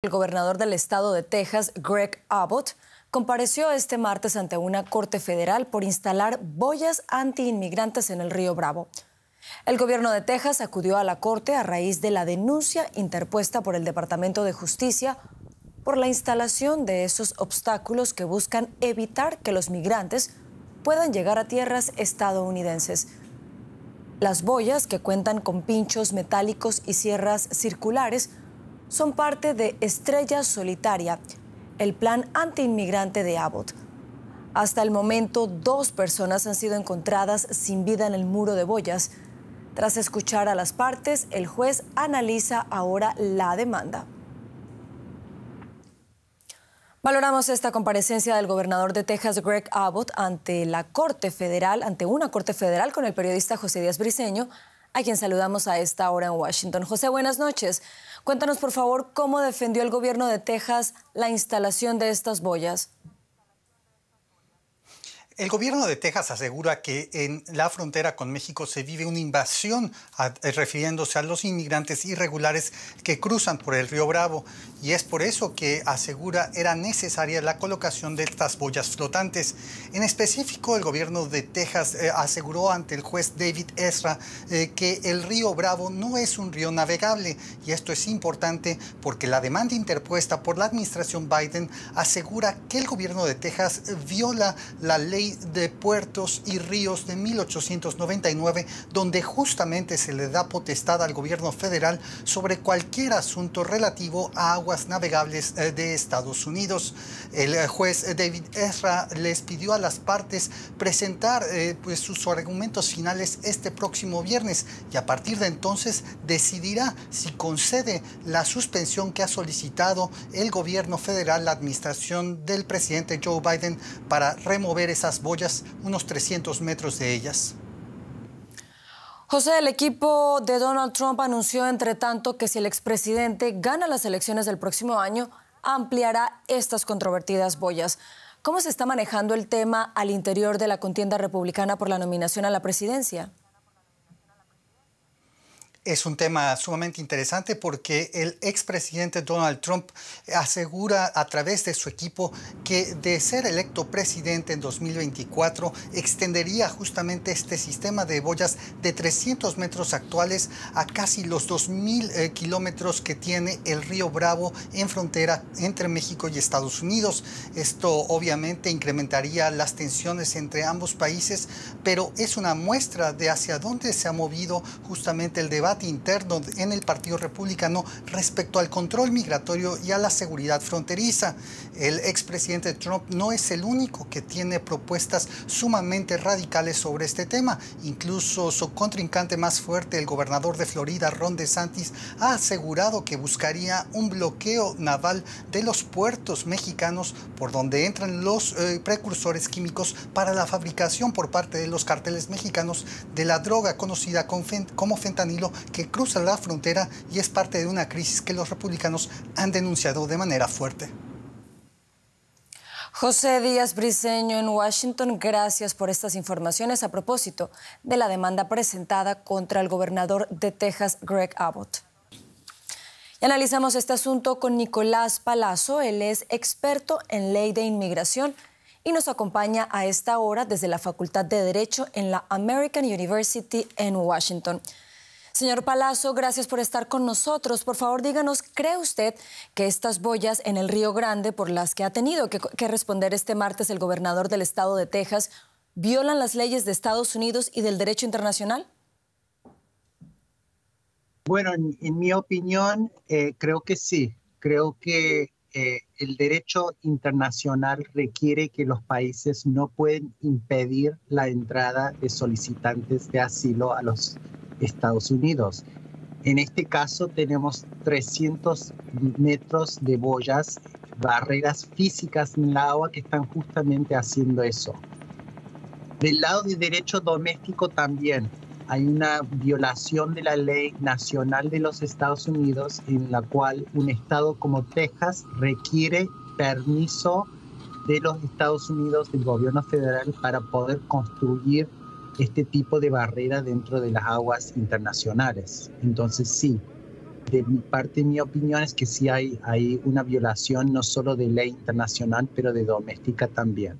El gobernador del estado de Texas, Greg Abbott, compareció este martes ante una corte federal por instalar boyas antiinmigrantes en el río Bravo. El gobierno de Texas acudió a la corte a raíz de la denuncia interpuesta por el Departamento de Justicia por la instalación de esos obstáculos que buscan evitar que los migrantes puedan llegar a tierras estadounidenses. Las boyas, que cuentan con pinchos metálicos y sierras circulares, son parte de Estrella Solitaria, el plan antiinmigrante de Abbott. Hasta el momento, 2 personas han sido encontradas sin vida en el muro de boyas. Tras escuchar a las partes, el juez analiza ahora la demanda. Valoramos esta comparecencia del gobernador de Texas, Greg Abbott, ante una corte federal con el periodista José Díaz Briceño, a quien saludamos a esta hora en Washington. José, buenas noches. Cuéntanos, por favor, cómo defendió el gobierno de Texas la instalación de estas boyas. El gobierno de Texas asegura que en la frontera con México se vive una invasión, refiriéndose a los inmigrantes irregulares que cruzan por el río Bravo. Y es por eso que asegura era necesaria la colocación de estas boyas flotantes. En específico, el gobierno de Texas aseguró ante el juez David Ezra que el río Bravo no es un río navegable. Y esto es importante porque la demanda interpuesta por la administración Biden asegura que el gobierno de Texas viola la ley de puertos y ríos de 1899, donde justamente se le da potestad al gobierno federal sobre cualquier asunto relativo a aguas navegables de Estados Unidos. El juez David Ezra les pidió a las partes presentar sus argumentos finales este próximo viernes y a partir de entonces decidirá si concede la suspensión que ha solicitado el gobierno federal, la administración del presidente Joe Biden, para remover esas boyas, unos 300 metros de ellas. José, el equipo de Donald Trump anunció, entre tanto, que si el expresidente gana las elecciones del próximo año, ampliará estas controvertidas boyas. ¿Cómo se está manejando el tema al interior de la contienda republicana por la nominación a la presidencia? Es un tema sumamente interesante porque el expresidente Donald Trump asegura a través de su equipo que de ser electo presidente en 2024 extendería justamente este sistema de boyas de 300 metros actuales a casi los 2.000 kilómetros que tiene el río Bravo en frontera entre México y Estados Unidos. Esto obviamente incrementaría las tensiones entre ambos países, pero es una muestra de hacia dónde se ha movido justamente el debate interno en el Partido Republicano respecto al control migratorio y a la seguridad fronteriza. El expresidente Trump no es el único que tiene propuestas sumamente radicales sobre este tema. Incluso su contrincante más fuerte, el gobernador de Florida, Ron DeSantis, ha asegurado que buscaría un bloqueo naval de los puertos mexicanos por donde entran los precursores químicos para la fabricación por parte de los carteles mexicanos de la droga conocida como fentanilo, que cruza la frontera y es parte de una crisis que los republicanos han denunciado de manera fuerte. José Díaz Briceño en Washington, gracias por estas informaciones a propósito de la demanda presentada contra el gobernador de Texas, Greg Abbott. Y analizamos este asunto con Nicolás Palazzo. Él es experto en ley de inmigración y nos acompaña a esta hora desde la Facultad de Derecho en la American University en Washington. Señor Palazzo, gracias por estar con nosotros. Por favor, díganos, ¿cree usted que estas boyas en el Río Grande, por las que ha tenido que responder este martes el gobernador del estado de Texas, violan las leyes de Estados Unidos y del derecho internacional? Bueno, en mi opinión, creo que sí. Creo que el derecho internacional requiere que los países no pueden impedir la entrada de solicitantes de asilo a los Estados Unidos. En este caso tenemos 300 metros de boyas, barreras físicas en el agua que están justamente haciendo eso. Del lado de derecho doméstico también hay una violación de la ley nacional de los Estados Unidos en la cual un estado como Texas requiere permiso de los Estados Unidos, del gobierno federal, para poder construir este tipo de barrera dentro de las aguas internacionales. Entonces sí, de mi parte, mi opinión es que sí hay una violación no solo de ley internacional, pero de doméstica también.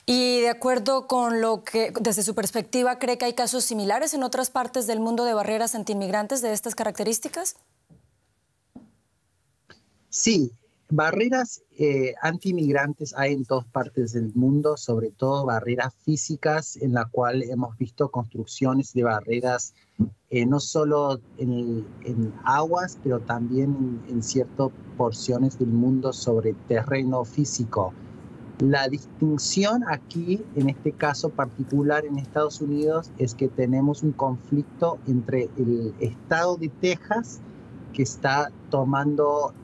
Y de acuerdo con lo que, desde su perspectiva, ¿cree que hay casos similares en otras partes del mundo de barreras antiinmigrantes de estas características? Sí, barreras anti-inmigrantes hay en todas partes del mundo, sobre todo barreras físicas en la cual hemos visto construcciones de barreras no solo en aguas, pero también en ciertas porciones del mundo sobre terreno físico. La distinción aquí, en este caso particular en Estados Unidos, es que tenemos un conflicto entre el estado de Texas, que está tomando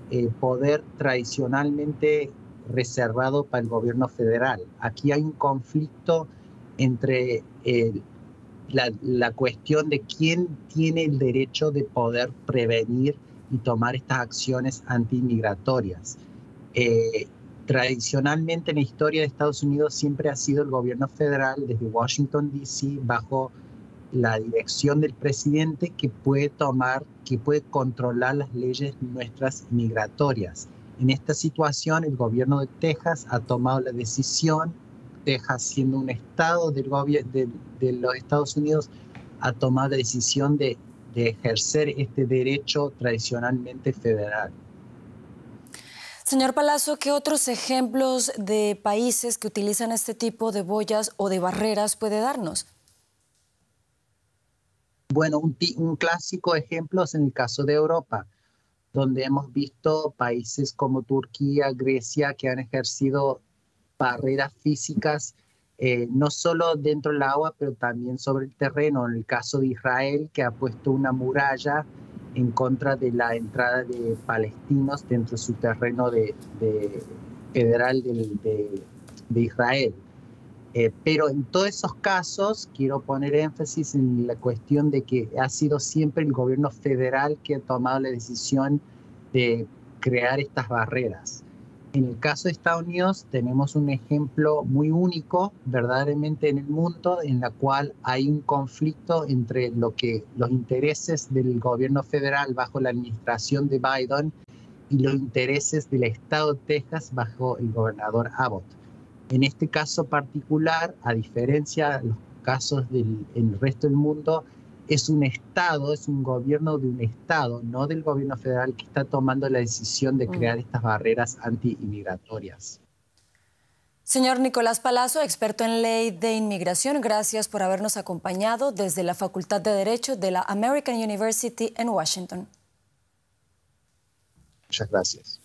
poder tradicionalmente reservado para el gobierno federal. Aquí hay un conflicto entre la cuestión de quién tiene el derecho de poder prevenir y tomar estas acciones antiinmigratorias. Tradicionalmente en la historia de Estados Unidos siempre ha sido el gobierno federal desde Washington, D.C., bajo la dirección del presidente que puede controlar las leyes nuestras migratorias. En esta situación, el gobierno de Texas ha tomado la decisión, Texas siendo un estado de los Estados Unidos, ha tomado la decisión de ejercer este derecho tradicionalmente federal. Señor Palazzo, ¿qué otros ejemplos de países que utilizan este tipo de boyas o de barreras puede darnos? Bueno, un clásico ejemplo es en el caso de Europa, donde hemos visto países como Turquía, Grecia, que han ejercido barreras físicas, no solo dentro del agua, pero también sobre el terreno. En el caso de Israel, que ha puesto una muralla en contra de la entrada de palestinos dentro de su terreno federal de Israel. Pero en todos esos casos quiero poner énfasis en la cuestión de que ha sido siempre el gobierno federal que ha tomado la decisión de crear estas barreras. En el caso de Estados Unidos tenemos un ejemplo muy único verdaderamente en el mundo, en la cual hay un conflicto entre los intereses del gobierno federal bajo la administración de Biden y los intereses del estado de Texas bajo el gobernador Abbott. En este caso particular, a diferencia de los casos en el resto del mundo, es un estado, es un gobierno de un estado, no del gobierno federal, que está tomando la decisión de crear estas barreras anti-inmigratorias. Señor Nicolás Palazzo, experto en ley de inmigración, gracias por habernos acompañado desde la Facultad de Derecho de la American University en Washington. Muchas gracias.